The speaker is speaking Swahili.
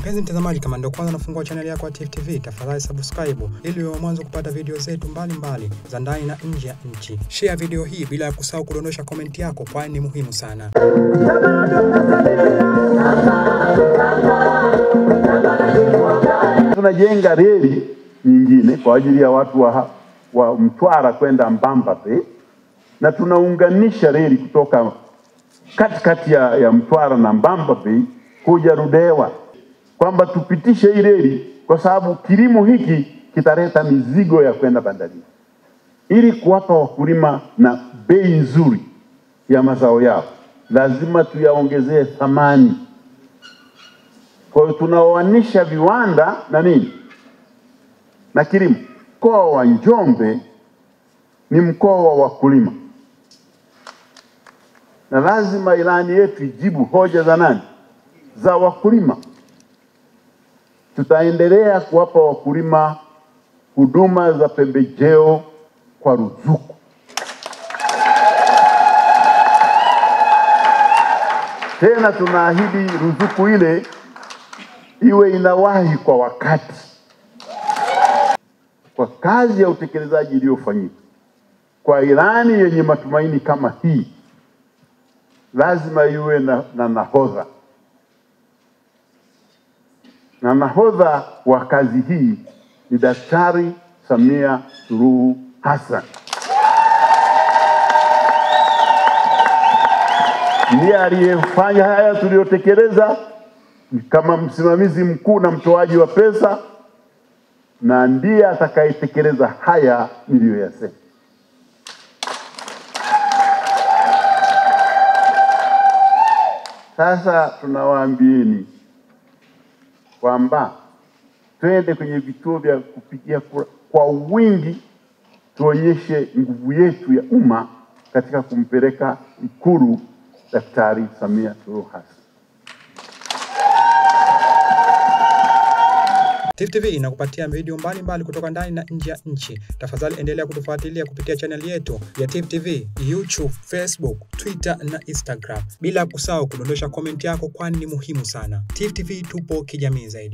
Mpenzi mtazamaji, kama ndio kwanza unafungua channel yako ya Tifu TV, tafadhali subscribe ili uwe mwanzo kupata video zetu mbalimbali za ndani na nje ya nchi. Share video hii bila ya kusahau kudondosha comment yako, kwani ni muhimu sana. Tunajenga reli nyingine kwa ajili ya watu wa Mtwara kwenda Mbamba Bay, na tunaunganisha reli kutoka katikati ya Mtwara na Mbamba Bay kuja Ludewa, kwamba tupitishe hii reli kwa sababu kilimo hiki kitaleta mizigo ya kwenda bandarini, ili kuwapa wakulima na bei nzuri ya mazao yao. Lazima tuyaongezee thamani. Kwa hiyo tunaoanisha viwanda na nini na kilimo. Mkoa wa Njombe ni mkoa wa wakulima, na lazima ilani yetu ijibu hoja za nani? Za wakulima. Tutaendelea kuwapa wakulima huduma za pembejeo kwa ruzuku. Tena tunaahidi ruzuku ile iwe inawahi kwa wakati. Kwa kazi ya utekelezaji iliyofanyika, kwa ilani yenye matumaini kama hii, lazima iwe na nahodha. Na nahodha wa kazi hii ni Daktari Samia Suluhu Hassan. Ndiye aliyefanya haya tuliyotekeleza kama msimamizi mkuu na mtoaji wa pesa, na ndiye atakayetekeleza haya niliyoyasema. Sasa tunawaambieni kwamba twende kwenye vituo vya kupigia kura kwa wingi, tuonyeshe nguvu yetu ya umma katika kumpeleka Ikulu Daktari Samia Suluhu Hassan. Tifu TV inakupatia video mbalimbali kutoka ndani na nje ya nchi. Tafadhali endelea kutufuatilia kupitia channel yetu ya Tifu TV, YouTube, Facebook, Twitter na Instagram. Bila kusahau kudondosha comment yako, kwani ni muhimu sana. Tifu TV tupo kijamii zaidi.